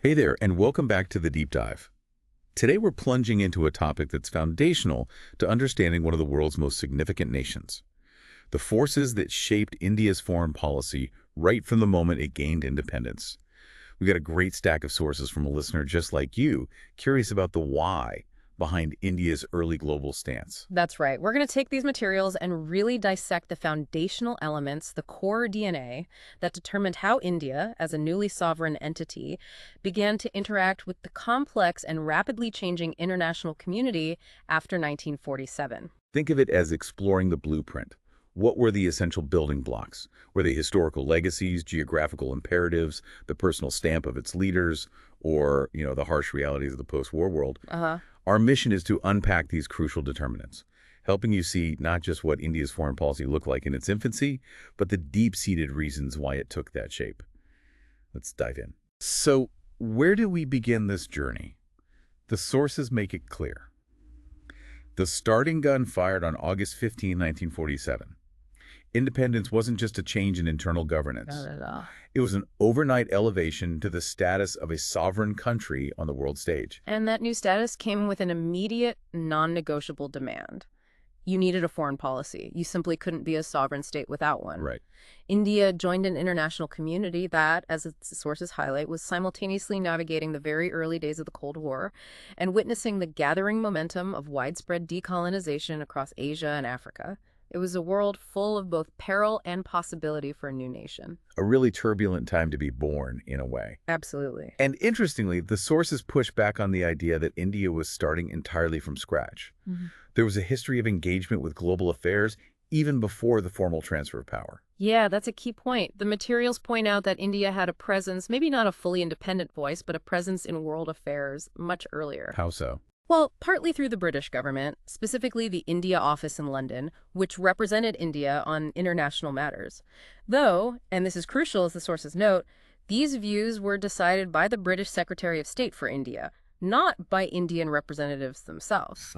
Hey there, and welcome back to the Deep Dive. Today we're plunging into a topic that's foundational to understanding one of the world's most significant nations. The forces that shaped India's foreign policy right from the moment it gained independence. We got a great stack of sources from a listener just like you, curious about the why behind India's early global stance. That's right. We're going to take these materials and really dissect the foundational elements, the core DNA, that determined how India, as a newly sovereign entity, began to interact with the complex and rapidly changing international community after 1947. Think of it as exploring the blueprint. What were the essential building blocks? Were they historical legacies, geographical imperatives, the personal stamp of its leaders, or, the harsh realities of the post-war world? Uh-huh. Our mission is to unpack these crucial determinants, helping you see not just what India's foreign policy looked like in its infancy, but the deep-seated reasons why it took that shape. Let's dive in. So, where do we begin this journey? The sources make it clear. The starting gun fired on August 15, 1947. Independence wasn't just a change in internal governance. Not at all. It was an overnight elevation to the status of a sovereign country on the world stage. And that new status came with an immediate, non-negotiable demand. You needed a foreign policy. You simply couldn't be a sovereign state without one. Right. India joined an international community that, as its sources highlight, was simultaneously navigating the very early days of the Cold War and witnessing the gathering momentum of widespread decolonization across Asia and Africa. It was a world full of both peril and possibility for a new nation. A really turbulent time to be born, in a way. Absolutely. And interestingly, the sources push back on the idea that India was starting entirely from scratch. There was a history of engagement with global affairs even before the formal transfer of power. Yeah, that's a key point. The materials point out that India had a presence, maybe not a fully independent voice, but a presence in world affairs much earlier. How so? Well, partly through the British government, specifically the India office in London, which represented India on international matters. Though, and this is crucial as the sources note, these views were decided by the British Secretary of State for India, not by Indian representatives themselves.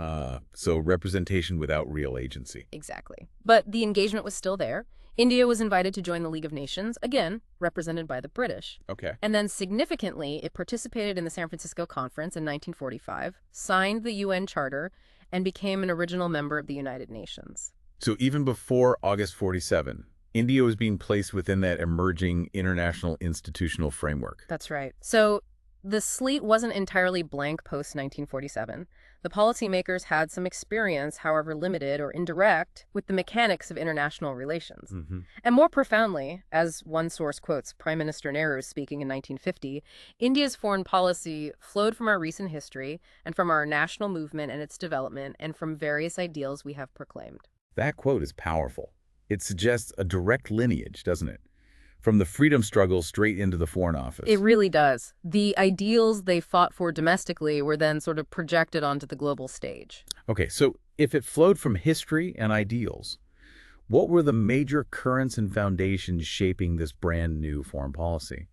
So representation without real agency. Exactly. But the engagement was still there. India was invited to join the League of Nations, again, represented by the British. Okay. And then significantly, it participated in the San Francisco Conference in 1945, signed the UN Charter, and became an original member of the United Nations. So even before August 47, India was being placed within that emerging international institutional framework. That's right. So the slate wasn't entirely blank post-1947. The policymakers had some experience, however limited or indirect, with the mechanics of international relations. And more profoundly, as one source quotes Prime Minister Nehru speaking in 1950, India's foreign policy flowed from our recent history and from our national movement and its development and from various ideals we have proclaimed. That quote is powerful. It suggests a direct lineage, doesn't it? From the freedom struggle straight into the Foreign Office. It really does. The ideals they fought for domestically were then sort of projected onto the global stage. Okay, so if it flowed from history and ideals, what were the major currents and foundations shaping this brand new foreign policy?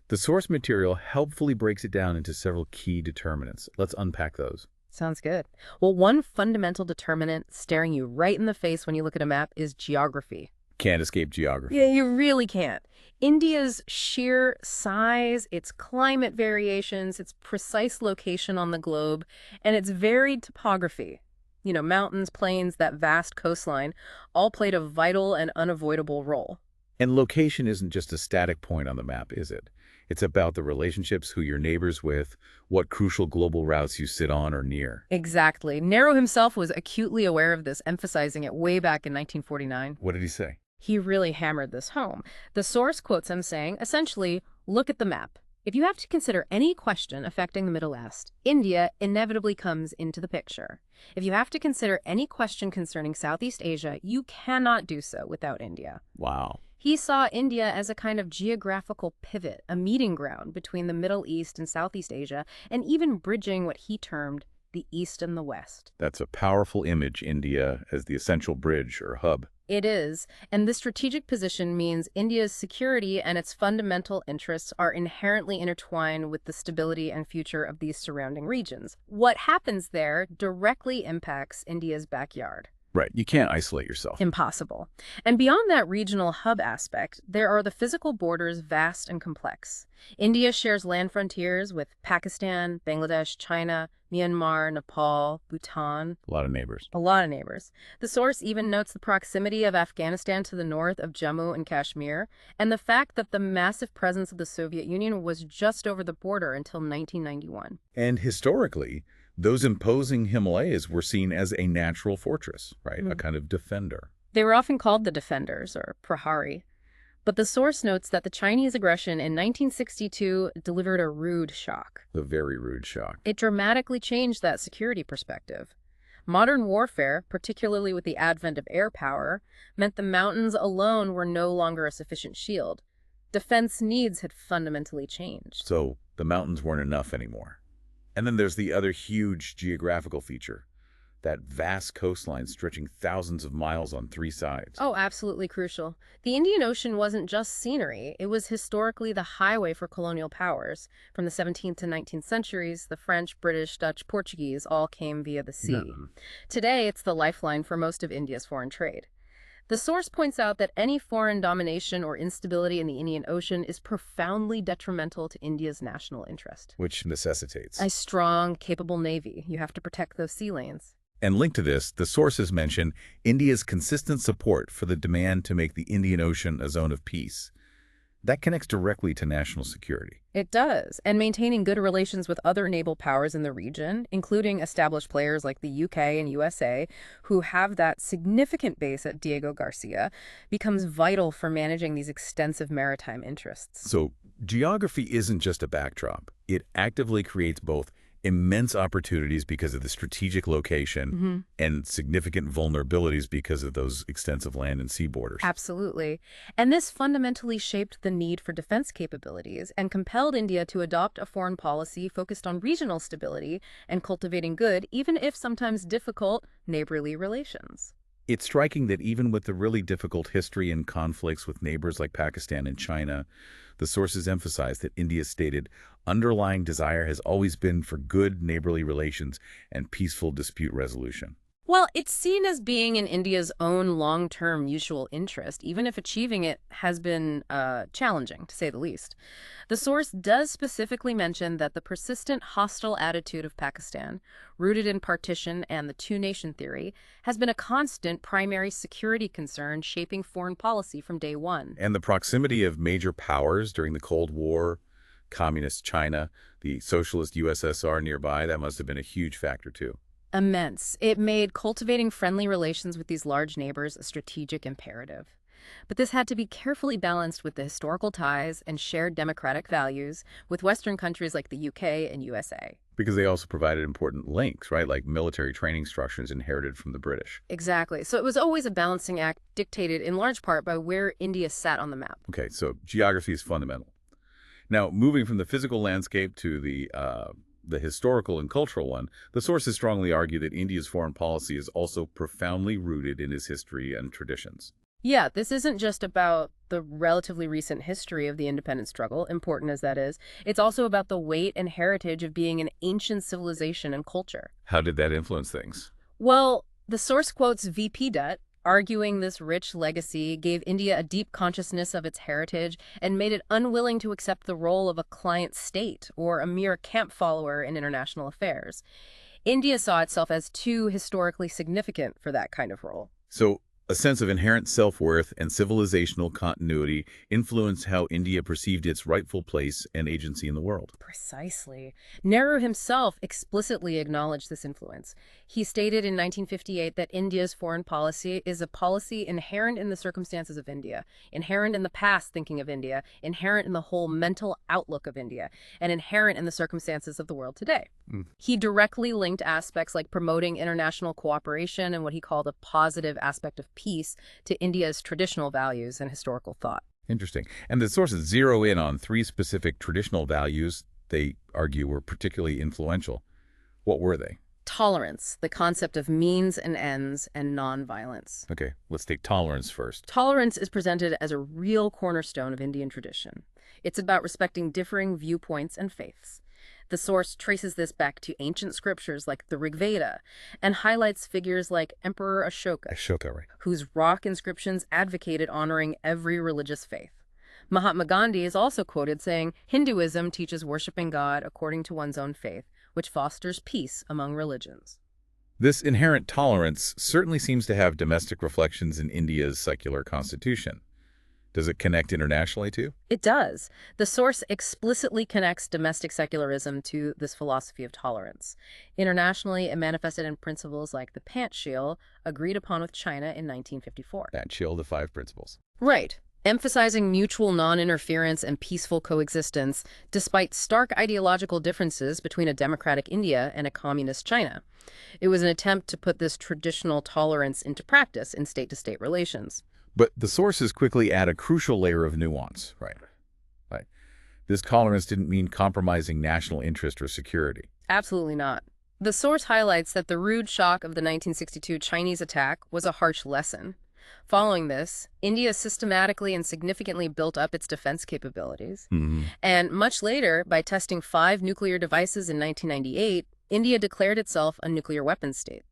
The source material helpfully breaks it down into several key determinants. Let's unpack those. Sounds good. Well, one fundamental determinant staring you right in the face when you look at a map is geography. Can't escape geography. Yeah, you really can't. India's sheer size, its climate variations, its precise location on the globe, and its varied topography, mountains, plains, that vast coastline, all played a vital and unavoidable role. And location isn't just a static point on the map, is it? It's about the relationships, who you're neighbors with, what crucial global routes you sit on or near. Exactly. Nehru himself was acutely aware of this, emphasizing it way back in 1949. What did he say? He really hammered this home. The source quotes him saying, essentially, look at the map. If you have to consider any question affecting the Middle East, India inevitably comes into the picture. If you have to consider any question concerning Southeast Asia, you cannot do so without India. Wow. He saw India as a kind of geographical pivot, a meeting ground between the Middle East and Southeast Asia, and even bridging what he termed the East and the West. That's a powerful image, India as the essential bridge or hub. It is, and this strategic position means India's security and its fundamental interests are inherently intertwined with the stability and future of these surrounding regions. What happens there directly impacts India's backyard. Right. You can't isolate yourself. Impossible. And beyond that regional hub aspect, there are the physical borders, vast and complex. India shares land frontiers with Pakistan, Bangladesh, China, Myanmar, Nepal, Bhutan. A lot of neighbors. A lot of neighbors. The source even notes the proximity of Afghanistan to the north of Jammu and Kashmir, and the fact that the massive presence of the Soviet Union was just over the border until 1991. And historically, those imposing Himalayas were seen as a natural fortress, right? A kind of defender. They were often called the defenders, or Prahari. But the source notes that the Chinese aggression in 1962 delivered a rude shock. A very rude shock. It dramatically changed that security perspective. Modern warfare, particularly with the advent of air power, meant the mountains alone were no longer a sufficient shield. Defense needs had fundamentally changed. So the mountains weren't enough anymore. And then there's the other huge geographical feature, that vast coastline stretching thousands of miles on three sides. Oh, absolutely crucial. The Indian Ocean wasn't just scenery. It was historically the highway for colonial powers. From the 17th to 19th centuries, the French, British, Dutch, Portuguese all came via the sea. Today, it's the lifeline for most of India's foreign trade. The source points out that any foreign domination or instability in the Indian Ocean is profoundly detrimental to India's national interest. Which necessitates A strong, capable navy. You have to protect those sea lanes. And linked to this, the sources mention India's consistent support for the demand to make the Indian Ocean a zone of peace. That connects directly to national security. It does, and maintaining good relations with other naval powers in the region, including established players like the UK and USA, who have that significant base at Diego Garcia, becomes vital for managing these extensive maritime interests. So geography isn't just a backdrop. It actively creates both immense opportunities because of the strategic location and significant vulnerabilities because of those extensive land and sea borders. Absolutely. And this fundamentally shaped the need for defense capabilities and compelled India to adopt a foreign policy focused on regional stability and cultivating good, even if sometimes difficult, neighborly relations. It's striking that even with the really difficult history and conflicts with neighbors like Pakistan and China, the sources emphasize that India's stated underlying desire has always been for good neighborly relations and peaceful dispute resolution. Well, it's seen as being in India's own long-term mutual interest, even if achieving it has been challenging, to say the least. The source does specifically mention that the persistent hostile attitude of Pakistan, rooted in partition and the two-nation theory, has been a constant primary security concern shaping foreign policy from day one. And the proximity of major powers during the Cold War, Communist China, the Socialist USSR nearby, that must have been a huge factor too. Immense. It made cultivating friendly relations with these large neighbors a strategic imperative. But this had to be carefully balanced with the historical ties and shared democratic values with Western countries like the UK and USA. Because they also provided important links, right? Like military training structures inherited from the British. Exactly. So it was always a balancing act dictated in large part by where India sat on the map. Okay, so geography is fundamental. Now, moving from the physical landscape to the historical and cultural one, the sources strongly argue that India's foreign policy is also profoundly rooted in its history and traditions. Yeah, this isn't just about the relatively recent history of the independence struggle, important as that is. It's also about the weight and heritage of being an ancient civilization and culture. How did that influence things? Well, the source quotes V.P. Dutt, arguing this rich legacy gave India a deep consciousness of its heritage and made it unwilling to accept the role of a client state or a mere camp follower in international affairs. India saw itself as too historically significant for that kind of role. So a sense of inherent self-worth and civilizational continuity influenced how India perceived its rightful place and agency in the world. Precisely. Nehru himself explicitly acknowledged this influence. He stated in 1958 that India's foreign policy is a policy inherent in the circumstances of India, inherent in the past thinking of India, inherent in the whole mental outlook of India, and inherent in the circumstances of the world today. He directly linked aspects like promoting international cooperation and what he called a positive aspect of peace to India's traditional values and historical thought. Interesting. And the sources zero in on three specific traditional values they argue were particularly influential. What were they? Tolerance, the concept of means and ends, and nonviolence. Okay, let's take tolerance first. Tolerance is presented as a real cornerstone of Indian tradition. It's about respecting differing viewpoints and faiths. The source traces this back to ancient scriptures like the Rig Veda and highlights figures like Emperor Ashoka, Right. whose rock inscriptions advocated honoring every religious faith. Mahatma Gandhi is also quoted saying, "Hinduism teaches worshiping God according to one's own faith, which fosters peace among religions." This inherent tolerance certainly seems to have domestic reflections in India's secular constitution. Does it connect internationally too? It does. The source explicitly connects domestic secularism to this philosophy of tolerance. Internationally, it manifested in principles like the Panchsheel, agreed upon with China in 1954. Panchsheel, the Five Principles. Right. Emphasizing mutual non-interference and peaceful coexistence, despite stark ideological differences between a democratic India and a communist China. It was an attempt to put this traditional tolerance into practice in state-to-state relations. But the sources quickly add a crucial layer of nuance, right? This tolerance didn't mean compromising national interest or security. Absolutely not. The source highlights that the rude shock of the 1962 Chinese attack was a harsh lesson. Following this, India systematically and significantly built up its defense capabilities. And much later, by testing 5 nuclear devices in 1998, India declared itself a nuclear weapons state.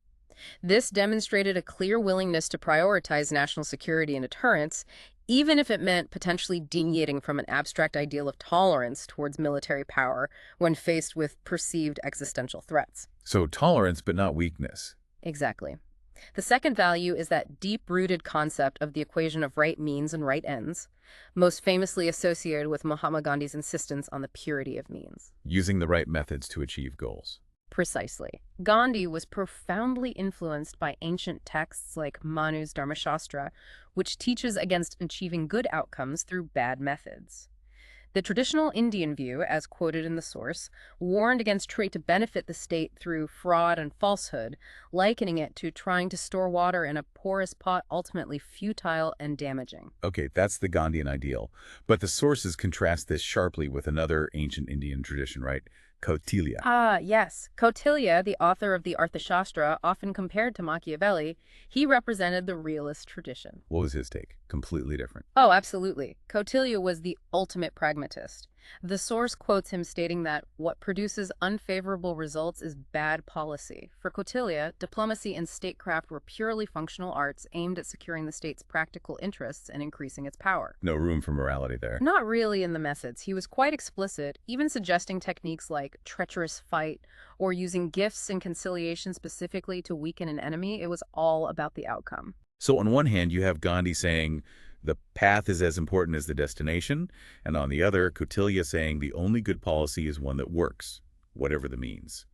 This demonstrated a clear willingness to prioritize national security and deterrence, even if it meant potentially deviating from an abstract ideal of tolerance towards military power when faced with perceived existential threats. So tolerance, but not weakness. Exactly. The second value is that deep-rooted concept of the equation of right means and right ends, most famously associated with Mahatma Gandhi's insistence on the purity of means. Using the right methods to achieve goals. Precisely. Gandhi was profoundly influenced by ancient texts like Manu's Dharmashastra, which teaches against achieving good outcomes through bad methods. The traditional Indian view, as quoted in the source, warned against trying to benefit the state through fraud and falsehood, likening it to trying to store water in a porous pot, ultimately futile and damaging. Okay, that's the Gandhian ideal. But the sources contrast this sharply with another ancient Indian tradition, right? Kautilya. Ah, yes. Kautilya, the author of the Arthashastra, often compared to Machiavelli, he represented the realist tradition. What was his take? Completely different. Oh, absolutely. Kautilya was the ultimate pragmatist. The source quotes him stating that what produces unfavorable results is bad policy. For Kautilya, diplomacy and statecraft were purely functional arts aimed at securing the state's practical interests and increasing its power. No room for morality there. Not really in the methods. He was quite explicit, even suggesting techniques like treacherous fight or using gifts and conciliation specifically to weaken an enemy. It was all about the outcome. So on one hand, you have Gandhi saying the path is as important as the destination, and on the other, Kautilya saying the only good policy is one that works, whatever the means.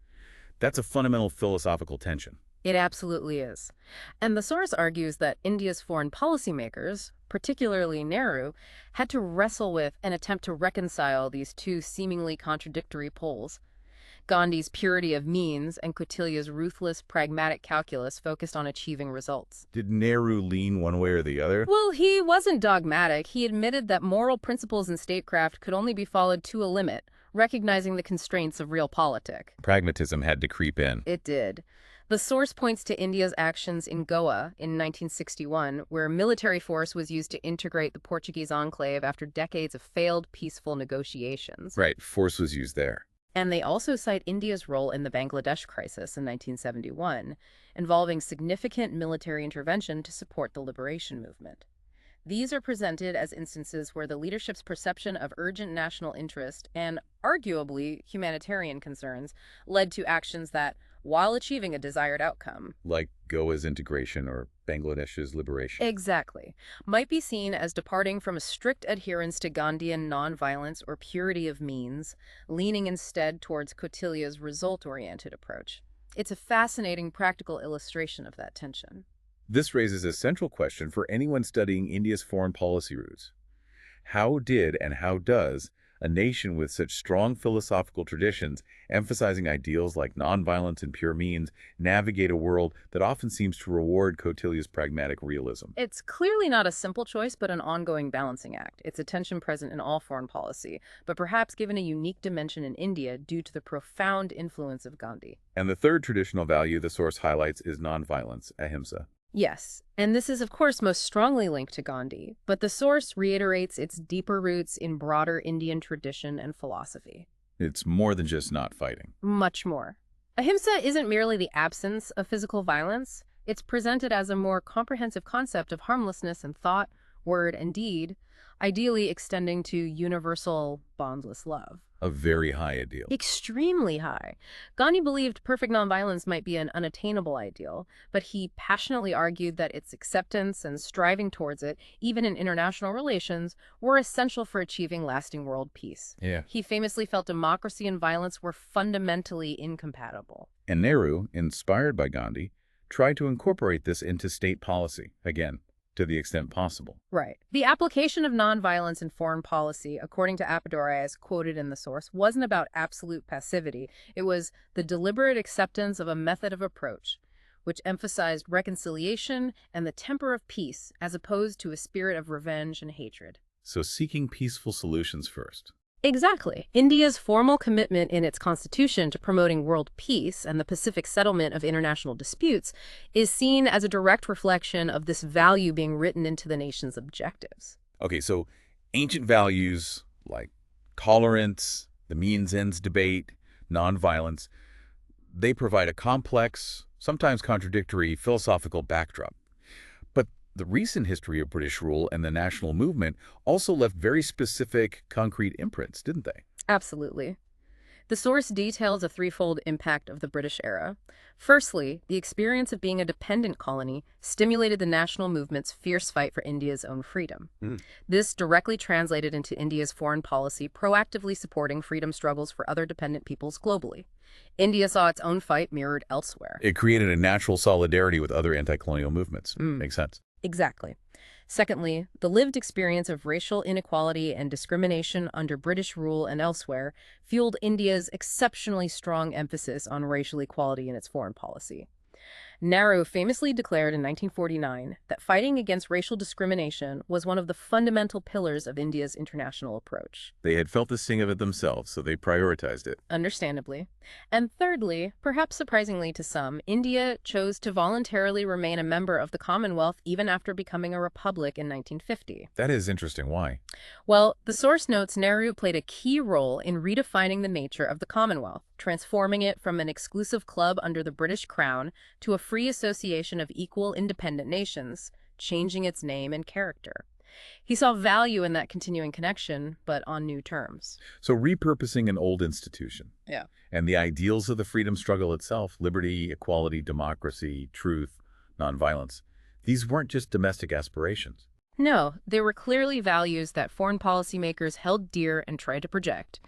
That's a fundamental philosophical tension. It absolutely is. And the source argues that India's foreign policymakers, particularly Nehru, had to wrestle with and attempt to reconcile these two seemingly contradictory poles. Gandhi's purity of means and Kautilya's ruthless, pragmatic calculus focused on achieving results. Did Nehru lean one way or the other? Well, he wasn't dogmatic. He admitted that moral principles in statecraft could only be followed to a limit, recognizing the constraints of realpolitik. Pragmatism had to creep in. It did. The source points to India's actions in Goa in 1961, where military force was used to integrate the Portuguese enclave after decades of failed peaceful negotiations. Right, force was used there. And they also cite India's role in the Bangladesh crisis in 1971, involving significant military intervention to support the liberation movement. These are presented as instances where the leadership's perception of urgent national interest and, arguably, humanitarian concerns led to actions that, while achieving a desired outcome, like Goa's integration or Bangladesh's liberation. Exactly, might be seen as departing from a strict adherence to Gandhian nonviolence or purity of means, leaning instead towards Kautilya's result-oriented approach. It's a fascinating practical illustration of that tension. This raises a central question for anyone studying India's foreign policy roots. How did and how does a nation with such strong philosophical traditions, emphasizing ideals like nonviolence and pure means, navigate a world that often seems to reward Kautilya's pragmatic realism? It's clearly not a simple choice, but an ongoing balancing act. It's a tension present in all foreign policy, but perhaps given a unique dimension in India due to the profound influence of Gandhi. And the third traditional value the source highlights is nonviolence, ahimsa. Yes, and this is of course most strongly linked to Gandhi, but the source reiterates its deeper roots in broader Indian tradition and philosophy. It's more than just not fighting. Much more. Ahimsa isn't merely the absence of physical violence. It's presented as a more comprehensive concept of harmlessness in thought, word, and deed, ideally extending to universal, boundless love. A very high ideal. Extremely high. Gandhi believed perfect nonviolence might be an unattainable ideal, but he passionately argued that its acceptance and striving towards it, even in international relations, were essential for achieving lasting world peace. Yeah. He famously felt democracy and violence were fundamentally incompatible. And Nehru, inspired by Gandhi, tried to incorporate this into state policy, again, to the extent possible. Right. The application of nonviolence in foreign policy, according to Appadura, as quoted in the source, wasn't about absolute passivity. It was the deliberate acceptance of a method of approach, which emphasized reconciliation and the temper of peace, as opposed to a spirit of revenge and hatred. So seeking peaceful solutions first. Exactly. India's formal commitment in its constitution to promoting world peace and the pacific settlement of international disputes is seen as a direct reflection of this value being written into the nation's objectives. Okay, so ancient values like tolerance, the means-ends debate, nonviolence, they provide a complex, sometimes contradictory philosophical backdrop. But the recent history of British rule and the national movement also left very specific, concrete imprints, didn't they? Absolutely. The source details a threefold impact of the British era. Firstly, the experience of being a dependent colony stimulated the national movement's fierce fight for India's own freedom. This directly translated into India's foreign policy, proactively supporting freedom struggles for other dependent peoples globally. India saw its own fight mirrored elsewhere. It created a natural solidarity with other anti-colonial movements. Makes sense. Exactly. Secondly, the lived experience of racial inequality and discrimination under British rule and elsewhere fueled India's exceptionally strong emphasis on racial equality in its foreign policy. Nehru famously declared in 1949 that fighting against racial discrimination was one of the fundamental pillars of India's international approach. They had felt the sting of it themselves, so they prioritized it. Understandably. And thirdly, perhaps surprisingly to some, India chose to voluntarily remain a member of the Commonwealth even after becoming a republic in 1950. That is interesting. Why? Well, the source notes Nehru played a key role in redefining the nature of the Commonwealth, transforming it from an exclusive club under the British Crown to a free association of equal independent nations, changing its name and character. He saw value in that continuing connection, but on new terms. So repurposing an old institution. Yeah. And the ideals of the freedom struggle itself, liberty, equality, democracy, truth, nonviolence, these weren't just domestic aspirations. No, they were clearly values that foreign policymakers held dear and tried to project.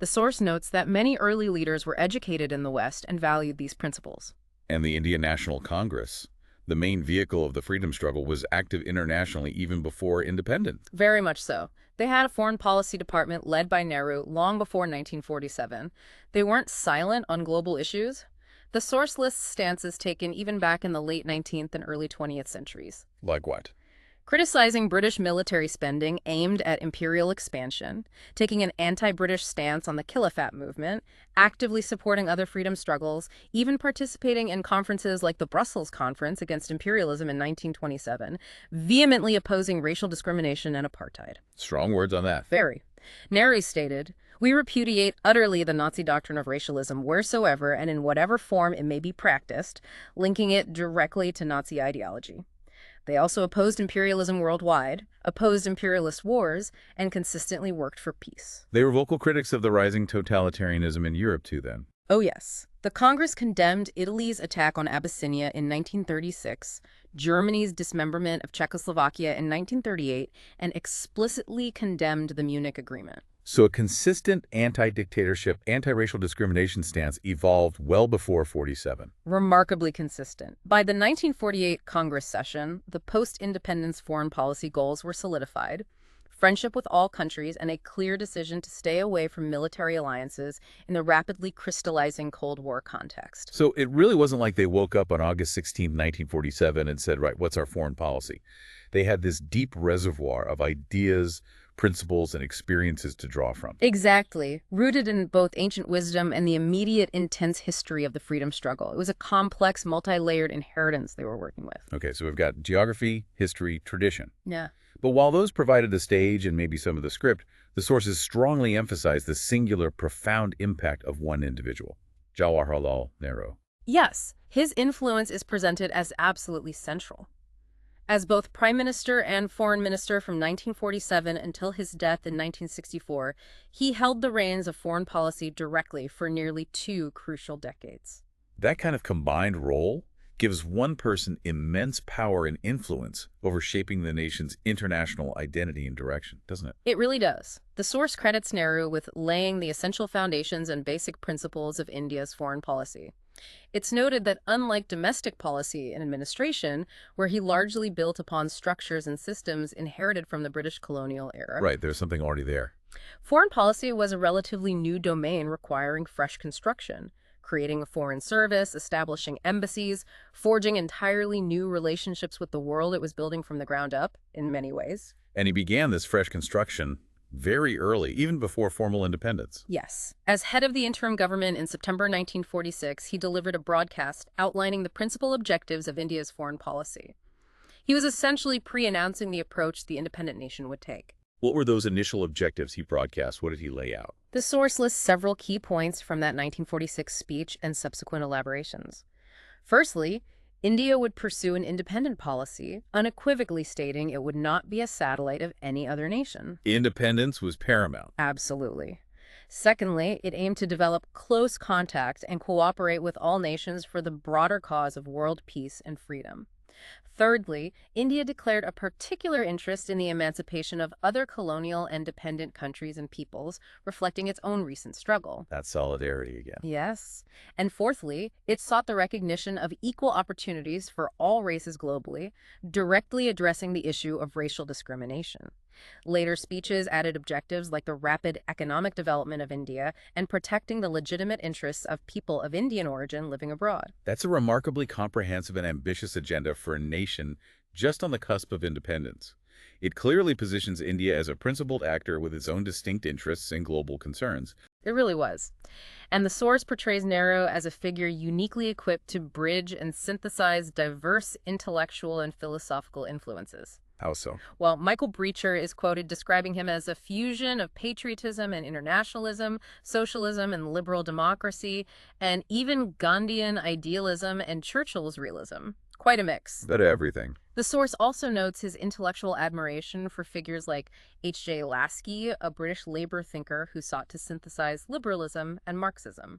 The source notes that many early leaders were educated in the West and valued these principles. And the Indian National Congress, the main vehicle of the freedom struggle, was active internationally even before independence. Very much so. They had a foreign policy department led by Nehru long before 1947. They weren't silent on global issues. The source lists stances taken even back in the late 19th and early 20th centuries. Like what? Criticizing British military spending aimed at imperial expansion, taking an anti-British stance on the Khilafat movement, actively supporting other freedom struggles, even participating in conferences like the Brussels Conference against imperialism in 1927, vehemently opposing racial discrimination and apartheid. Strong words on that. Very. Nehru stated, "We repudiate utterly the Nazi doctrine of racialism wheresoever and in whatever form it may be practiced, linking it directly to Nazi ideology." They also opposed imperialism worldwide, opposed imperialist wars, and consistently worked for peace. They were vocal critics of the rising totalitarianism in Europe, too, then. Oh, yes. The Congress condemned Italy's attack on Abyssinia in 1936, Germany's dismemberment of Czechoslovakia in 1938, and explicitly condemned the Munich Agreement. So a consistent anti-dictatorship, anti-racial discrimination stance evolved well before 47. Remarkably consistent. By the 1948 Congress session, the post-independence foreign policy goals were solidified, friendship with all countries, and a clear decision to stay away from military alliances in the rapidly crystallizing Cold War context. So it really wasn't like they woke up on August 16, 1947 and said, right, what's our foreign policy? They had this deep reservoir of ideas, principles, and experiences to draw from. Exactly. Rooted in both ancient wisdom and the immediate intense history of the freedom struggle. It was a complex, multi-layered inheritance they were working with. Okay, so we've got geography, history, tradition. Yeah. But while those provided the stage and maybe some of the script, The sources strongly emphasize the singular, profound impact of one individual, Jawaharlal Nehru. Yes, his influence is presented as absolutely central. As both Prime Minister and Foreign Minister from 1947 until his death in 1964, he held the reins of foreign policy directly for nearly 2 crucial decades. That kind of combined role gives one person immense power and influence over shaping the nation's international identity and direction, doesn't it? It really does. The source credits Nehru with laying the essential foundations and basic principles of India's foreign policy. It's noted that unlike domestic policy and administration, where he largely built upon structures and systems inherited from the British colonial era, Right, there's something already there. foreign policy was a relatively new domain requiring fresh construction. Creating a foreign service, establishing embassies, forging entirely new relationships with the world it was building from the ground up, in many ways. And he began this fresh construction very early, even before formal independence. Yes. As head of the interim government in September 1946, he delivered a broadcast outlining the principal objectives of India's foreign policy. He was essentially pre-announcing the approach the independent nation would take. What were those initial objectives he broadcast? What did he lay out? The source lists several key points from that 1946 speech and subsequent elaborations. Firstly, India would pursue an independent policy, unequivocally stating it would not be a satellite of any other nation. Independence was paramount. Absolutely. Secondly, it aimed to develop close contact and cooperate with all nations for the broader cause of world peace and freedom. Thirdly, India declared a particular interest in the emancipation of other colonial and dependent countries and peoples, reflecting its own recent struggle. That's solidarity again. Yes. And fourthly, it sought the recognition of equal opportunities for all races globally, directly addressing the issue of racial discrimination. Later speeches added objectives like the rapid economic development of India and protecting the legitimate interests of people of Indian origin living abroad. That's a remarkably comprehensive and ambitious agenda for a nation just on the cusp of independence. It clearly positions India as a principled actor with its own distinct interests and global concerns. It really was. And the source portrays Nehru as a figure uniquely equipped to bridge and synthesize diverse intellectual and philosophical influences. How so? Well, Michael Breacher is quoted describing him as a fusion of patriotism and internationalism, socialism and liberal democracy, and even Gandhian idealism and Churchill's realism. Quite a mix. Bit of everything. The source also notes his intellectual admiration for figures like H.J. Lasky, a British labor thinker who sought to synthesize liberalism and Marxism.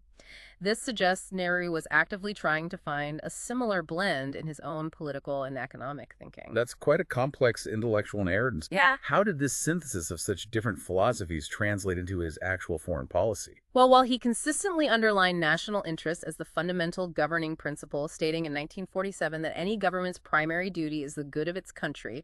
This suggests Nehru was actively trying to find a similar blend in his own political and economic thinking. That's quite a complex intellectual inheritance. Yeah. How did this synthesis of such different philosophies translate into his actual foreign policy? Well, while he consistently underlined national interest as the fundamental governing principle, stating in 1947 that any government's primary duty is the good of its country,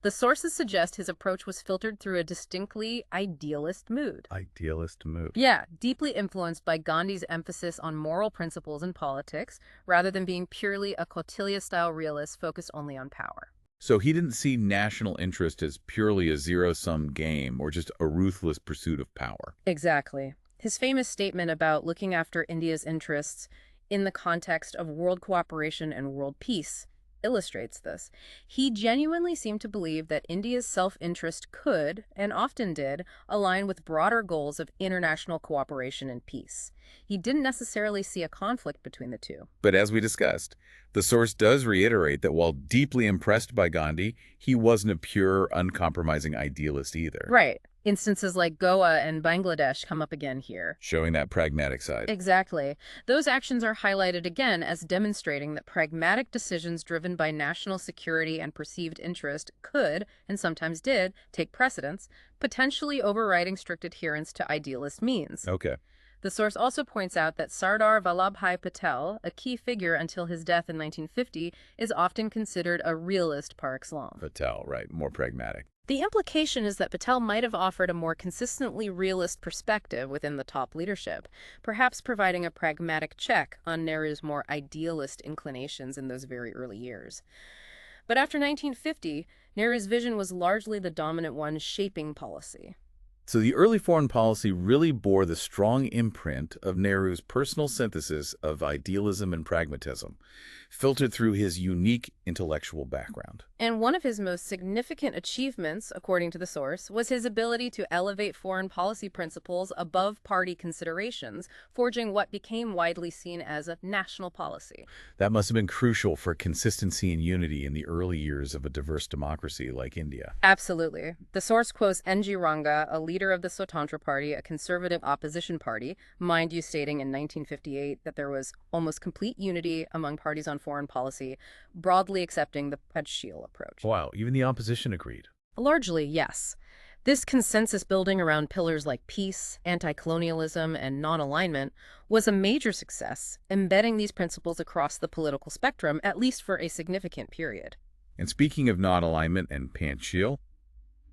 the sources suggest his approach was filtered through a distinctly idealist mood. Idealist move. Yeah, deeply influenced by Gandhi's emphasis on moral principles in politics, rather than being purely a Kautilya-style realist focused only on power. So he didn't see national interest as purely a zero-sum game or just a ruthless pursuit of power. Exactly. His famous statement about looking after India's interests in the context of world cooperation and world peace illustrates this. He genuinely seemed to believe that India's self-interest could, and often did, align with broader goals of international cooperation and peace. He didn't necessarily see a conflict between the two. But as we discussed, the source does reiterate that while deeply impressed by Gandhi, he wasn't a pure, uncompromising idealist either. Right. Instances like Goa and Bangladesh come up again here. Showing that pragmatic side. Exactly. Those actions are highlighted again as demonstrating that pragmatic decisions driven by national security and perceived interest could, and sometimes did, take precedence, potentially overriding strict adherence to idealist means. Okay. The source also points out that Sardar Vallabhbhai Patel, a key figure until his death in 1950, is often considered a realist par excellence. Patel, right, more pragmatic. The implication is that Patel might have offered a more consistently realist perspective within the top leadership, perhaps providing a pragmatic check on Nehru's more idealist inclinations in those very early years. But after 1950, Nehru's vision was largely the dominant one shaping policy. So the early foreign policy really bore the strong imprint of Nehru's personal synthesis of idealism and pragmatism, filtered through his unique intellectual background. And one of his most significant achievements, according to the source, was his ability to elevate foreign policy principles above party considerations, forging what became widely seen as a national policy. That must have been crucial for consistency and unity in the early years of a diverse democracy like India. Absolutely. The source quotes N.G. Ranga, a leader of the Swatantra Party, a conservative opposition party, mind you stating in 1958 that there was almost complete unity among parties on foreign policy, broadly accepting the Panchsheel approach. Wow, even the opposition agreed. Largely, yes. This consensus building around pillars like peace, anti-colonialism, and non-alignment was a major success, embedding these principles across the political spectrum, at least for a significant period. And speaking of non-alignment and Panchsheel,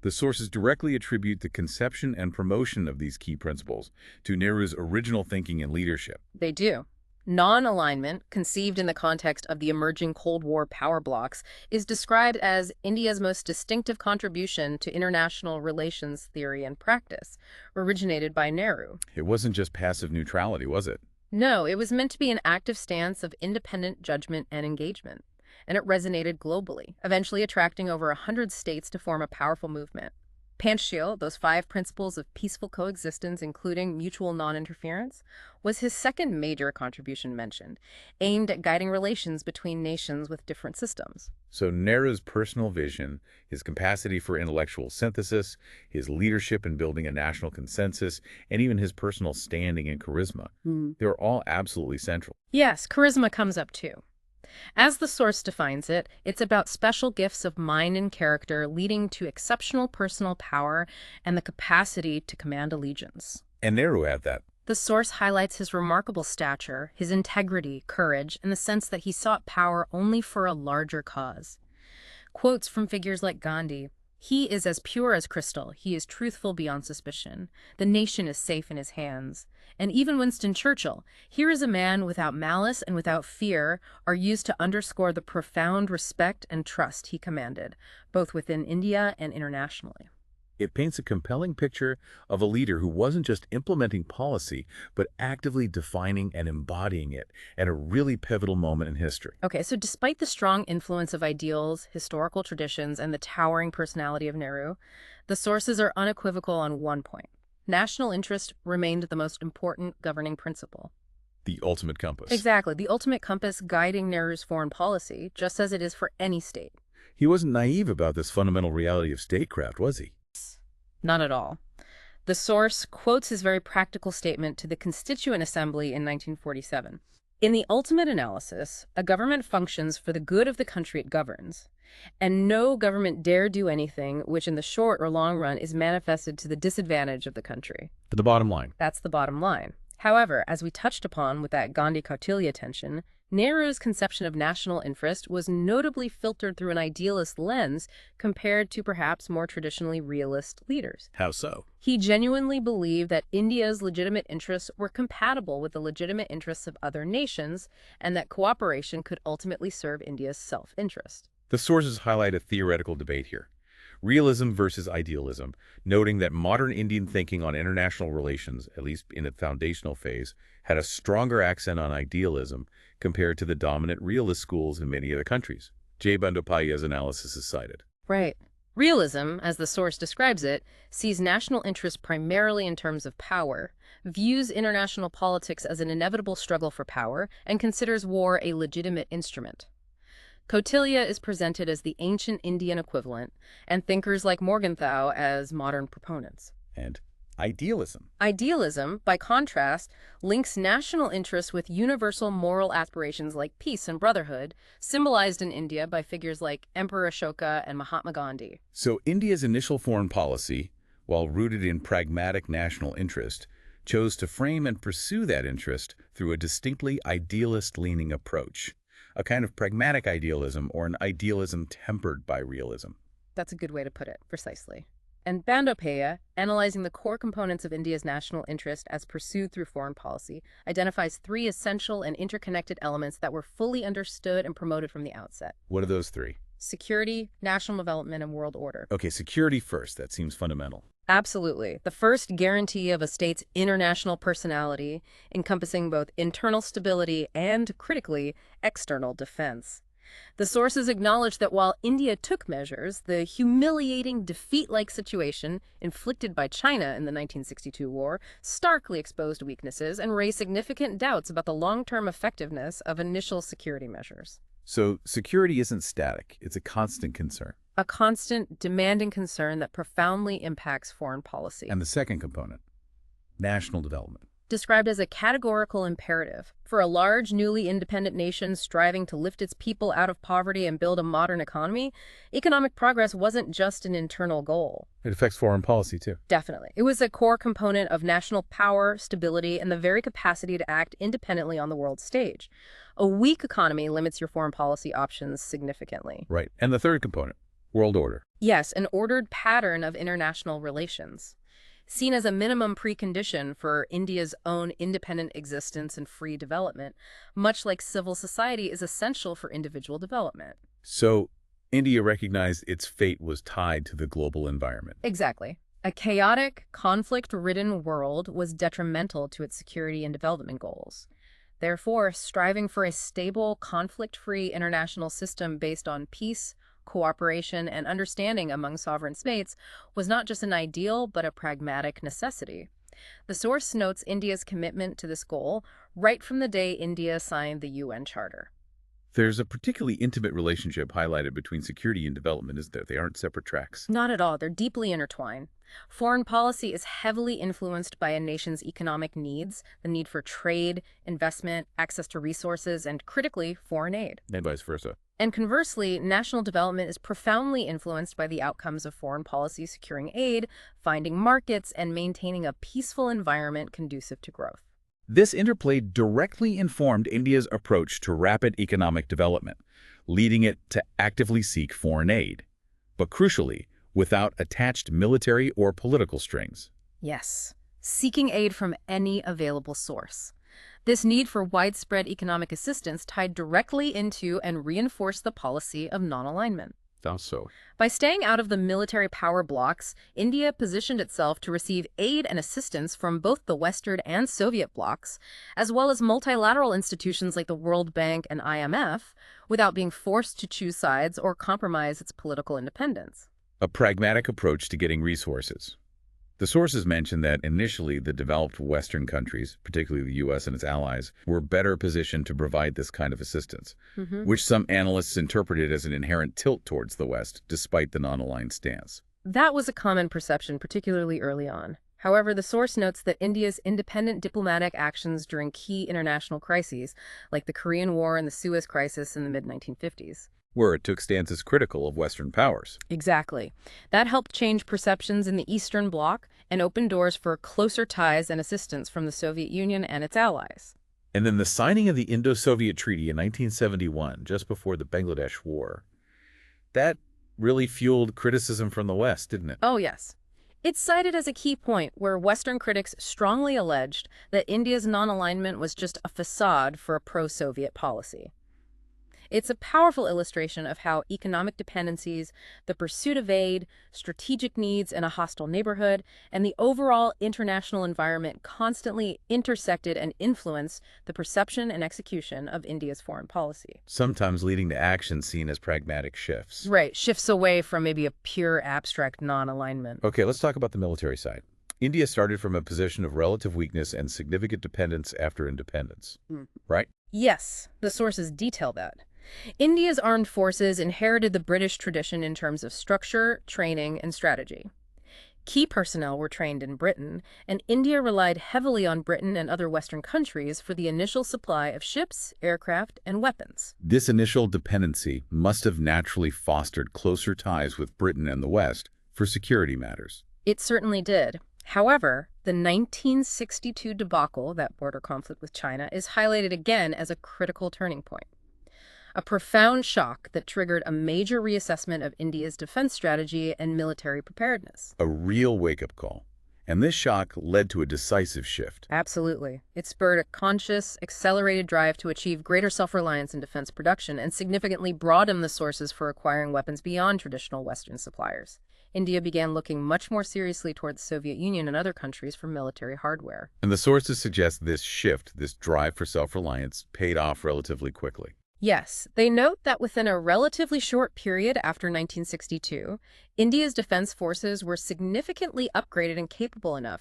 the sources directly attribute the conception and promotion of these key principles to Nehru's original thinking and leadership. They do. Non-alignment, conceived in the context of the emerging Cold War power blocs, is described as India's most distinctive contribution to international relations theory and practice, originated by Nehru. It wasn't just passive neutrality, was it? No, it was meant to be an active stance of independent judgment and engagement, and it resonated globally, eventually attracting over 100 states to form a powerful movement. Panchsheel, those 5 principles of peaceful coexistence, including mutual non-interference, was his second major contribution mentioned, aimed at guiding relations between nations with different systems. So Nehru's personal vision, his capacity for intellectual synthesis, his leadership in building a national consensus, and even his personal standing and charisma, they're all absolutely central. Yes, charisma comes up too. As the source defines it, it's about special gifts of mind and character leading to exceptional personal power and the capacity to command allegiance. And Nehru had that. The source highlights his remarkable stature, his integrity, courage, and the sense that he sought power only for a larger cause. Quotes from figures like Gandhi: "He is as pure as crystal. He is truthful beyond suspicion. The nation is safe in his hands." And even Winston Churchill: "Here is a man without malice and without fear," are used to underscore the profound respect and trust he commanded, both within India and internationally. It paints a compelling picture of a leader who wasn't just implementing policy, but actively defining and embodying it at a really pivotal moment in history. Okay, so despite the strong influence of ideals, historical traditions, and the towering personality of Nehru, the sources are unequivocal on one point. National interest remained the most important governing principle. The ultimate compass. Exactly, the ultimate compass guiding Nehru's foreign policy, just as it is for any state. He wasn't naive about this fundamental reality of statecraft, was he? Not at all. The source quotes his very practical statement to the Constituent Assembly in 1947. "In the ultimate analysis, a government functions for the good of the country it governs, and no government dare do anything which in the short or long run is manifested to the disadvantage of the country." To the bottom line. That's the bottom line. However, as we touched upon with that Gandhi-Kautilya tension, Nehru's conception of national interest was notably filtered through an idealist lens compared to perhaps more traditionally realist leaders. How so? He genuinely believed that India's legitimate interests were compatible with the legitimate interests of other nations, and that cooperation could ultimately serve India's self-interest. The sources highlight a theoretical debate here. Realism versus idealism, noting that modern Indian thinking on international relations, at least in its foundational phase, had a stronger accent on idealism compared to the dominant realist schools in many other countries. J. Bandyopadhyay's analysis is cited. Right. Realism, as the source describes it, sees national interest primarily in terms of power, views international politics as an inevitable struggle for power, and considers war a legitimate instrument. Kautilya is presented as the ancient Indian equivalent, and thinkers like Morgenthau as modern proponents. And idealism. Idealism, by contrast, links national interests with universal moral aspirations like peace and brotherhood, symbolized in India by figures like Emperor Ashoka and Mahatma Gandhi. So India's initial foreign policy, while rooted in pragmatic national interest, chose to frame and pursue that interest through a distinctly idealist-leaning approach, a kind of pragmatic idealism or an idealism tempered by realism. That's a good way to put it, precisely. And Bandyopadhyay, analyzing the core components of India's national interest as pursued through foreign policy, identifies 3 essential and interconnected elements that were fully understood and promoted from the outset. What are those 3? Security, national development, and world order. Okay, security first. That seems fundamental. Absolutely. The first guarantee of a state's international personality, encompassing both internal stability and, critically, external defense. The sources acknowledge that while India took measures, the humiliating defeat-like situation inflicted by China in the 1962 war starkly exposed weaknesses and raised significant doubts about the long-term effectiveness of initial security measures. So security isn't static. It's a constant concern. A constant, demanding concern that profoundly impacts foreign policy. And the second component, national development. Described as a categorical imperative for a large, newly independent nation striving to lift its people out of poverty and build a modern economy, economic progress wasn't just an internal goal. It affects foreign policy, too. Definitely. It was a core component of national power, stability, and the very capacity to act independently on the world stage. A weak economy limits your foreign policy options significantly. Right. And the third component, world order. Yes, an ordered pattern of international relations, seen as a minimum precondition for India's own independent existence and free development, much like civil society is essential for individual development. So India recognized its fate was tied to the global environment. Exactly. A chaotic, conflict-ridden world was detrimental to its security and development goals. Therefore, striving for a stable, conflict-free international system based on peace, cooperation, and understanding among sovereign states was not just an ideal, but a pragmatic necessity. The source notes India's commitment to this goal right from the day India signed the UN Charter. There's a particularly intimate relationship highlighted between security and development, isn't there? They aren't separate tracks. Not at all. They're deeply intertwined. Foreign policy is heavily influenced by a nation's economic needs, the need for trade, investment, access to resources, and critically, foreign aid. And vice versa. And conversely, national development is profoundly influenced by the outcomes of foreign policy securing aid, finding markets, and maintaining a peaceful environment conducive to growth. This interplay directly informed India's approach to rapid economic development, leading it to actively seek foreign aid, but crucially, without attached military or political strings. Yes, seeking aid from any available source. This need for widespread economic assistance tied directly into and reinforced the policy of non-alignment. That's so. By staying out of the military power blocs, India positioned itself to receive aid and assistance from both the Western and Soviet blocs, as well as multilateral institutions like the World Bank and IMF, without being forced to choose sides or compromise its political independence. A pragmatic approach to getting resources. The sources mention that initially the developed Western countries, particularly the U.S. and its allies, were better positioned to provide this kind of assistance, which some analysts interpreted as an inherent tilt towards the West, despite the non-aligned stance. That was a common perception, particularly early on. However, the source notes that India's independent diplomatic actions during key international crises, like the Korean War and the Suez Crisis in the mid-1950s, where it took stances critical of Western powers. Exactly. That helped change perceptions in the Eastern Bloc and open doors for closer ties and assistance from the Soviet Union and its allies. And then the signing of the Indo-Soviet Treaty in 1971, just before the Bangladesh War, that really fueled criticism from the West, didn't it? Oh, yes. It's cited as a key point where Western critics strongly alleged that India's non-alignment was just a facade for a pro-Soviet policy. It's a powerful illustration of how economic dependencies, the pursuit of aid, strategic needs in a hostile neighborhood, and the overall international environment constantly intersected and influenced the perception and execution of India's foreign policy. Sometimes leading to actions seen as pragmatic shifts. Right, shifts away from maybe a pure abstract non-alignment. Okay, let's talk about the military side. India started from a position of relative weakness and significant dependence after independence, right? Yes, the sources detail that. India's armed forces inherited the British tradition in terms of structure, training, and strategy. Key personnel were trained in Britain, and India relied heavily on Britain and other Western countries for the initial supply of ships, aircraft, and weapons. This initial dependency must have naturally fostered closer ties with Britain and the West for security matters. It certainly did. However, the 1962 debacle, that border conflict with China, is highlighted again as a critical turning point. A profound shock that triggered a major reassessment of India's defense strategy and military preparedness. A real wake-up call. And this shock led to a decisive shift. Absolutely. It spurred a conscious, accelerated drive to achieve greater self-reliance in defense production and significantly broaden the sources for acquiring weapons beyond traditional Western suppliers. India began looking much more seriously toward the Soviet Union and other countries for military hardware. And the sources suggest this shift, this drive for self-reliance, paid off relatively quickly. Yes, they note that within a relatively short period after 1962, India's defense forces were significantly upgraded and capable enough,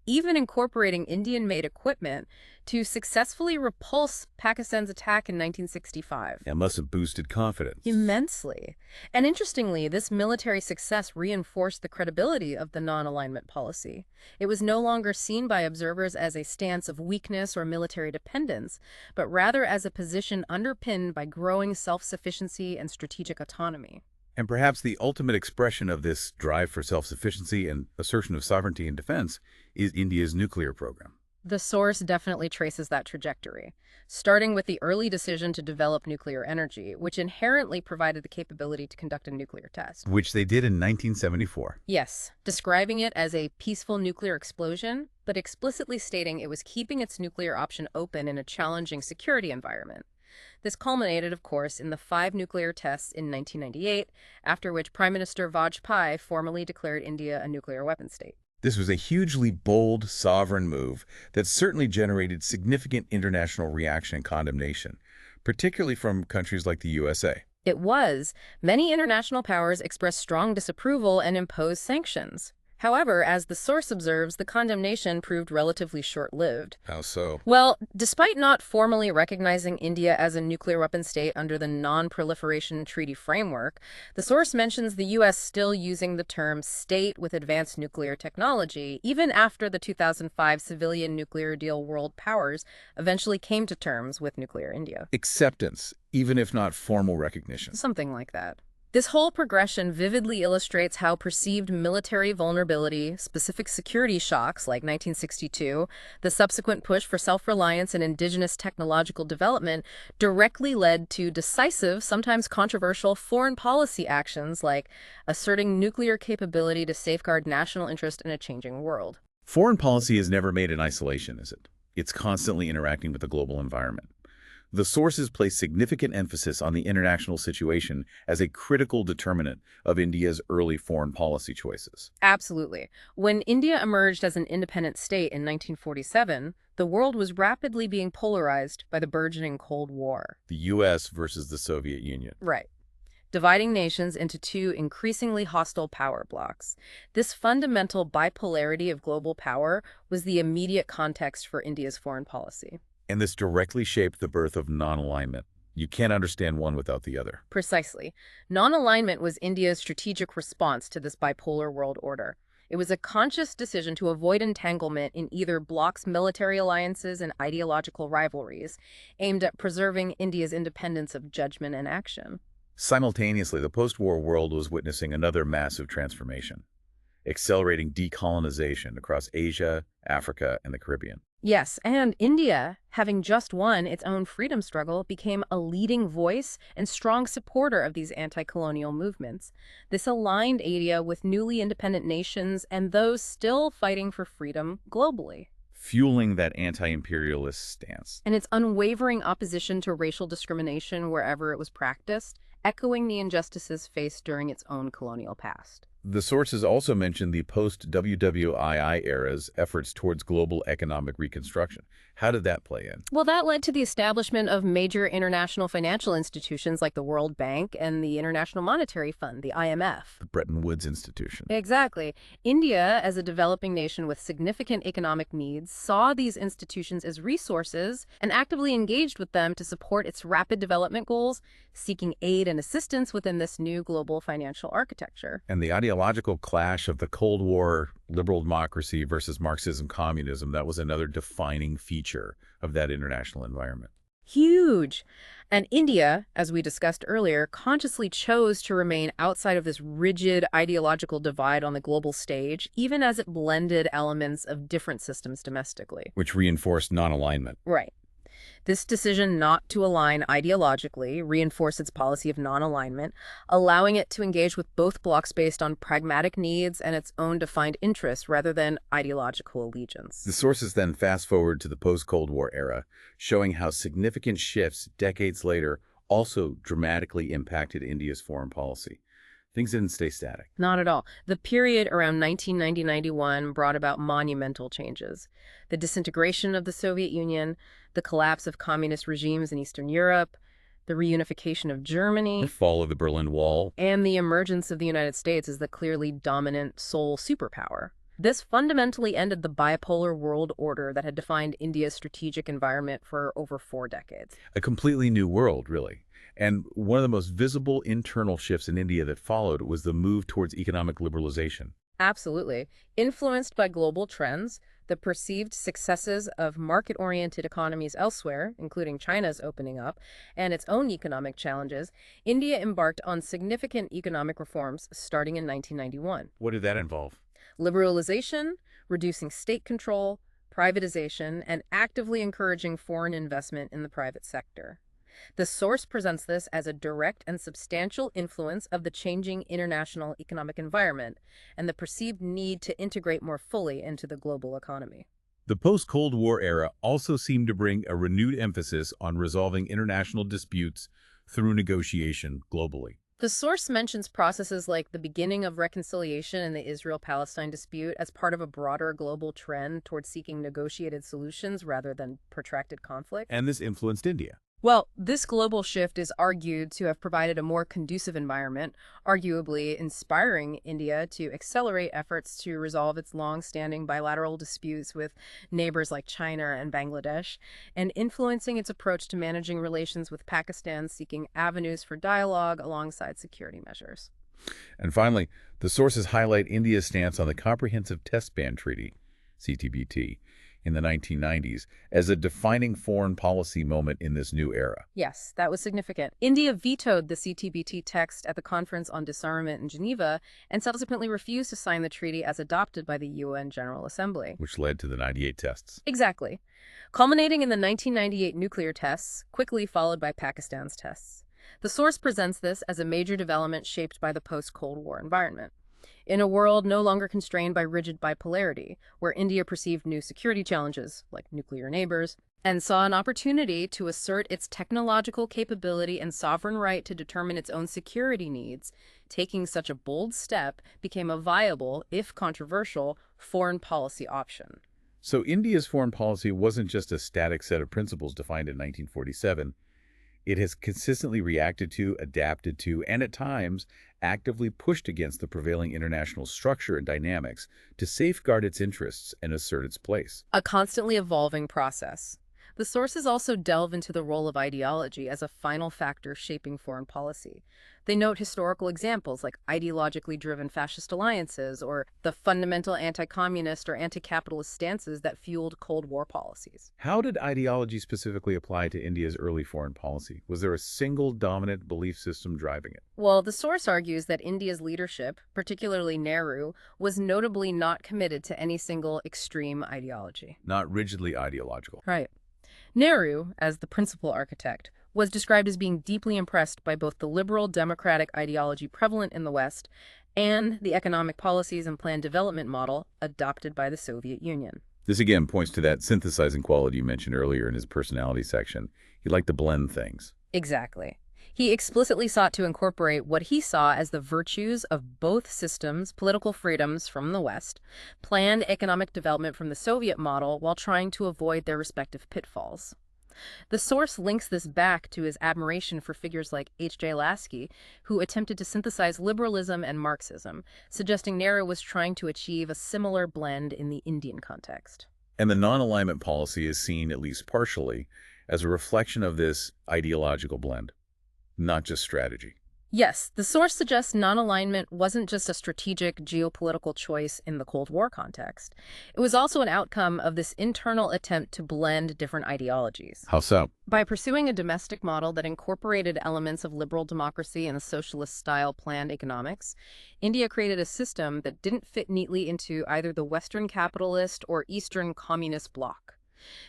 even incorporating Indian-made equipment, to successfully repulse Pakistan's attack in 1965. It must have boosted confidence. Immensely. And interestingly, this military success reinforced the credibility of the non-alignment policy. It was no longer seen by observers as a stance of weakness or military dependence, but rather as a position underpinned by growing self-sufficiency and strategic autonomy. And perhaps the ultimate expression of this drive for self-sufficiency and assertion of sovereignty in defense is India's nuclear program. The source definitely traces that trajectory, starting with the early decision to develop nuclear energy, which inherently provided the capability to conduct a nuclear test. Which they did in 1974. Yes, describing it as a peaceful nuclear explosion, but explicitly stating it was keeping its nuclear option open in a challenging security environment. This culminated, of course, in the 5 nuclear tests in 1998, after which Prime Minister Vajpayee formally declared India a nuclear weapon state. This was a hugely bold, sovereign move that certainly generated significant international reaction and condemnation, particularly from countries like the USA. It was. Many international powers expressed strong disapproval and imposed sanctions. However, as the source observes, the condemnation proved relatively short-lived. How so? Well, despite not formally recognizing India as a nuclear weapon state under the Non-Proliferation Treaty framework, the source mentions the U.S. still using the term state with advanced nuclear technology, even after the 2005 civilian nuclear deal world powers eventually came to terms with nuclear India. Acceptance, even if not formal recognition. Something like that. This whole progression vividly illustrates how perceived military vulnerability, specific security shocks like 1962, the subsequent push for self-reliance and indigenous technological development directly led to decisive, sometimes controversial foreign policy actions like asserting nuclear capability to safeguard national interest in a changing world. Foreign policy is never made in isolation, is it? It's constantly interacting with the global environment. The sources place significant emphasis on the international situation as a critical determinant of India's early foreign policy choices. Absolutely. When India emerged as an independent state in 1947, the world was rapidly being polarized by the burgeoning Cold War. The U.S. versus the Soviet Union. Right. Dividing nations into 2 increasingly hostile power blocs. This fundamental bipolarity of global power was the immediate context for India's foreign policy. And this directly shaped the birth of non-alignment. You can't understand one without the other. Precisely. Non-alignment was India's strategic response to this bipolar world order. It was a conscious decision to avoid entanglement in either bloc's military alliances and ideological rivalries, aimed at preserving India's independence of judgment and action. Simultaneously, the post-war world was witnessing another massive transformation, accelerating decolonization across Asia, Africa, and the Caribbean. Yes, and India, having just won its own freedom struggle, became a leading voice and strong supporter of these anti-colonial movements. This aligned India with newly independent nations and those still fighting for freedom globally, Fueling that anti-imperialist stance. and its unwavering opposition to racial discrimination wherever it was practiced, echoing the injustices faced during its own colonial past. The sources also mention the post-WWII era's efforts towards global economic reconstruction. How did that play in? Well, that led to the establishment of major international financial institutions like the World Bank and the International Monetary Fund, the IMF. The Bretton Woods Institution. Exactly. India, as a developing nation with significant economic needs, saw these institutions as resources and actively engaged with them to support its rapid development goals, seeking aid and assistance within this new global financial architecture. And the ideological clash of the Cold War liberal democracy versus Marxism-communism, that was another defining feature of that international environment. Huge. And India, as we discussed earlier, consciously chose to remain outside of this rigid ideological divide on the global stage, even as it blended elements of different systems domestically. Which reinforced non-alignment. Right. This decision not to align ideologically reinforced its policy of non-alignment, allowing it to engage with both blocs based on pragmatic needs and its own defined interests rather than ideological allegiance. The sources then fast forward to the post-Cold War era, showing how significant shifts decades later also dramatically impacted India's foreign policy. Things didn't stay static. Not at all. The period around 1990-91 brought about monumental changes. The disintegration of the Soviet Union, the collapse of communist regimes in Eastern Europe, the reunification of Germany, The fall of the Berlin Wall. and the emergence of the United States as the clearly dominant sole superpower. This fundamentally ended the bipolar world order that had defined India's strategic environment for over 4 decades. A completely new world, really. And one of the most visible internal shifts in India that followed was the move towards economic liberalization. Absolutely. Influenced by global trends, the perceived successes of market-oriented economies elsewhere, including China's opening up, and its own economic challenges, India embarked on significant economic reforms starting in 1991. What did that involve? Liberalization, reducing state control, privatization, and actively encouraging foreign investment in the private sector. The source presents this as a direct and substantial influence of the changing international economic environment and the perceived need to integrate more fully into the global economy. The post-Cold War era also seemed to bring a renewed emphasis on resolving international disputes through negotiation globally. The source mentions processes like the beginning of reconciliation in the Israel-Palestine dispute as part of a broader global trend towards seeking negotiated solutions rather than protracted conflict. And this influenced India. Well, this global shift is argued to have provided a more conducive environment, arguably inspiring India to accelerate efforts to resolve its long-standing bilateral disputes with neighbors like China and Bangladesh, and influencing its approach to managing relations with Pakistan, seeking avenues for dialogue alongside security measures. And finally, the sources highlight India's stance on the Comprehensive Test Ban Treaty, CTBT, in the 1990s as a defining foreign policy moment in this new era. Yes, that was significant. India vetoed the CTBT text at the Conference on Disarmament in Geneva and subsequently refused to sign the treaty as adopted by the UN General Assembly. Which led to the 98 tests. Exactly. Culminating in the 1998 nuclear tests, quickly followed by Pakistan's tests. The source presents this as a major development shaped by the post-Cold War environment. In a world no longer constrained by rigid bipolarity, where India perceived new security challenges, like nuclear neighbors, and saw an opportunity to assert its technological capability and sovereign right to determine its own security needs, taking such a bold step became a viable, if controversial, foreign policy option. So India's foreign policy wasn't just a static set of principles defined in 1947. It has consistently reacted to, adapted to, and at times actively pushed against the prevailing international structure and dynamics to safeguard its interests and assert its place. A constantly evolving process. The sources also delve into the role of ideology as a final factor shaping foreign policy. They note historical examples like ideologically driven fascist alliances or the fundamental anti-communist or anti-capitalist stances that fueled Cold War policies. How did ideology specifically apply to India's early foreign policy? Was there a single dominant belief system driving it? Well, the source argues that India's leadership, particularly Nehru, was notably not committed to any single extreme ideology. Not rigidly ideological. Right. Nehru, as the principal architect, was described as being deeply impressed by both the liberal democratic ideology prevalent in the West and the economic policies and planned development model adopted by the Soviet Union. This again points to that synthesizing quality you mentioned earlier in his personality section. He liked to blend things. Exactly. He explicitly sought to incorporate what he saw as the virtues of both systems, political freedoms from the West, planned economic development from the Soviet model while trying to avoid their respective pitfalls. The source links this back to his admiration for figures like H.J. Lasky, who attempted to synthesize liberalism and Marxism, suggesting Nehru was trying to achieve a similar blend in the Indian context. And the non-alignment policy is seen, at least partially, as a reflection of this ideological blend, not just strategy. Yes, the source suggests non-alignment wasn't just a strategic geopolitical choice in the Cold War context. It was also an outcome of this internal attempt to blend different ideologies. How so? By pursuing a domestic model that incorporated elements of liberal democracy and socialist-style planned economics, India created a system that didn't fit neatly into either the Western capitalist or Eastern communist bloc.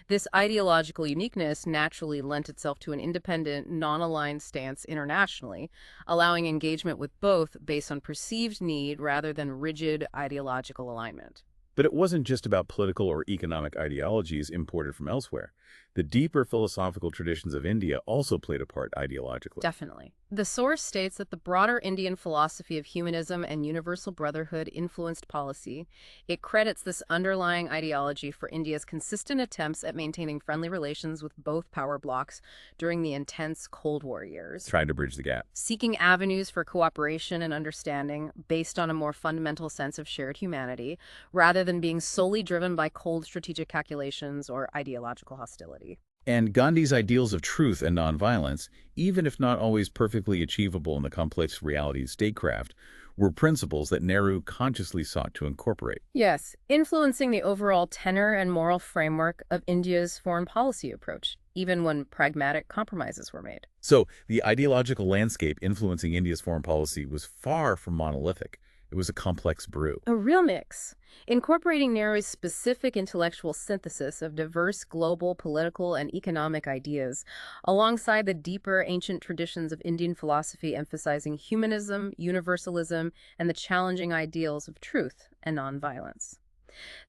This ideological uniqueness naturally lent itself to an independent, non-aligned stance internationally, allowing engagement with both based on perceived need rather than rigid ideological alignment. But it wasn't just about political or economic ideologies imported from elsewhere. The deeper philosophical traditions of India also played a part ideologically. Definitely. The source states that the broader Indian philosophy of humanism and universal brotherhood influenced policy. It credits this underlying ideology for India's consistent attempts at maintaining friendly relations with both power blocs during the intense Cold War years, Trying to bridge the gap. seeking avenues for cooperation and understanding based on a more fundamental sense of shared humanity, rather than being solely driven by cold strategic calculations or ideological hostility. And Gandhi's ideals of truth and nonviolence, even if not always perfectly achievable in the complex reality of statecraft, were principles that Nehru consciously sought to incorporate. Yes, influencing the overall tenor and moral framework of India's foreign policy approach, even when pragmatic compromises were made. So, the ideological landscape influencing India's foreign policy was far from monolithic. It was a complex brew. A real mix, incorporating Nehru's specific intellectual synthesis of diverse global political and economic ideas, alongside the deeper ancient traditions of Indian philosophy emphasizing humanism, universalism, and the challenging ideals of truth and nonviolence.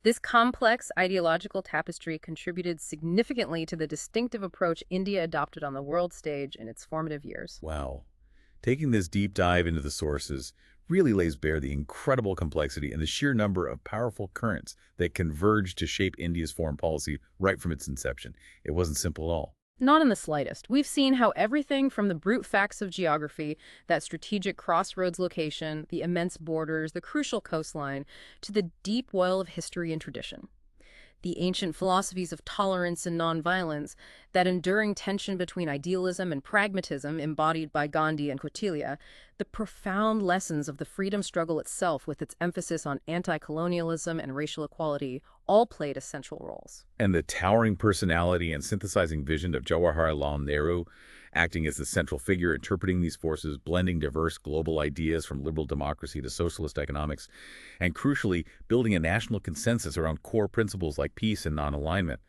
This complex ideological tapestry contributed significantly to the distinctive approach India adopted on the world stage in its formative years. Wow. Taking this deep dive into the sources really lays bare the incredible complexity and the sheer number of powerful currents that converged to shape India's foreign policy right from its inception. It wasn't simple at all. Not in the slightest. We've seen how everything from the brute facts of geography, that strategic crossroads location, the immense borders, the crucial coastline, to the deep well of history and tradition. The ancient philosophies of tolerance and nonviolence, that enduring tension between idealism and pragmatism embodied by Gandhi and Kautilya, the profound lessons of the freedom struggle itself with its emphasis on anti-colonialism and racial equality all played essential roles. And the towering personality and synthesizing vision of Jawaharlal Nehru, acting as the central figure interpreting these forces, blending diverse global ideas from liberal democracy to socialist economics, and crucially, building a national consensus around core principles like peace and non-alignment.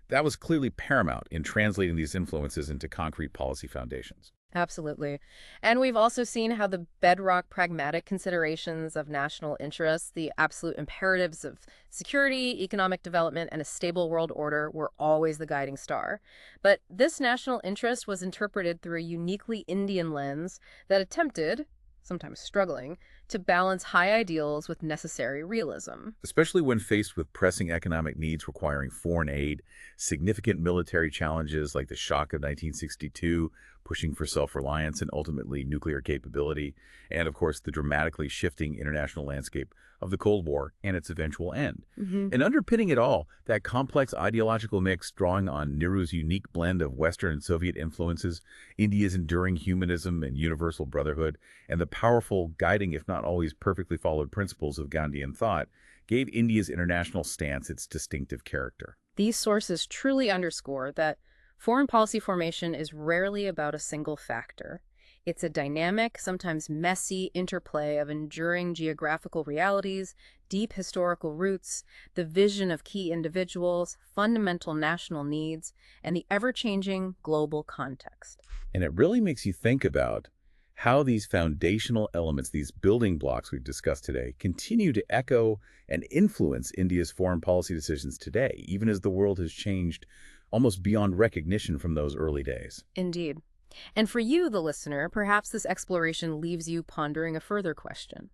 That was clearly paramount in translating these influences into concrete policy foundations. Absolutely. And we've also seen how the bedrock pragmatic considerations of national interests, the absolute imperatives of security, economic development, and a stable world order were always the guiding star. But this national interest was interpreted through a uniquely Indian lens that attempted, sometimes struggling, to balance high ideals with necessary realism. Especially when faced with pressing economic needs requiring foreign aid, significant military challenges like the shock of 1962, pushing for self-reliance and ultimately nuclear capability, and of course the dramatically shifting international landscape of the Cold War and its eventual end. And underpinning it all, that complex ideological mix drawing on Nehru's unique blend of Western and Soviet influences, India's enduring humanism and universal brotherhood, and the powerful, guiding if not always perfectly followed principles of Gandhian thought, gave India's international stance its distinctive character. These sources truly underscore that foreign policy formation is rarely about a single factor. It's a dynamic, sometimes messy interplay of enduring geographical realities, deep historical roots, the vision of key individuals, fundamental national needs, and the ever-changing global context. And it really makes you think about how these foundational elements, these building blocks we've discussed today, continue to echo and influence India's foreign policy decisions today, even as the world has changed almost beyond recognition from those early days. Indeed. And for you, the listener, perhaps this exploration leaves you pondering a further question.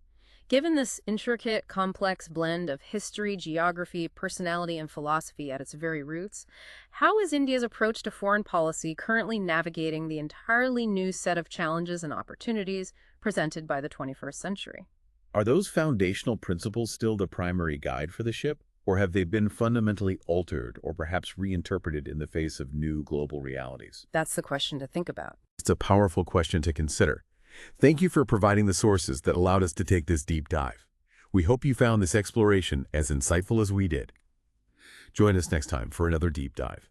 Given this intricate, complex blend of history, geography, personality, and philosophy at its very roots, how is India's approach to foreign policy currently navigating the entirely new set of challenges and opportunities presented by the 21st century? Are those foundational principles still the primary guide for the ship? Or have they been fundamentally altered or perhaps reinterpreted in the face of new global realities? That's the question to think about. It's a powerful question to consider. Thank you for providing the sources that allowed us to take this deep dive. We hope you found this exploration as insightful as we did. Join us next time for another deep dive.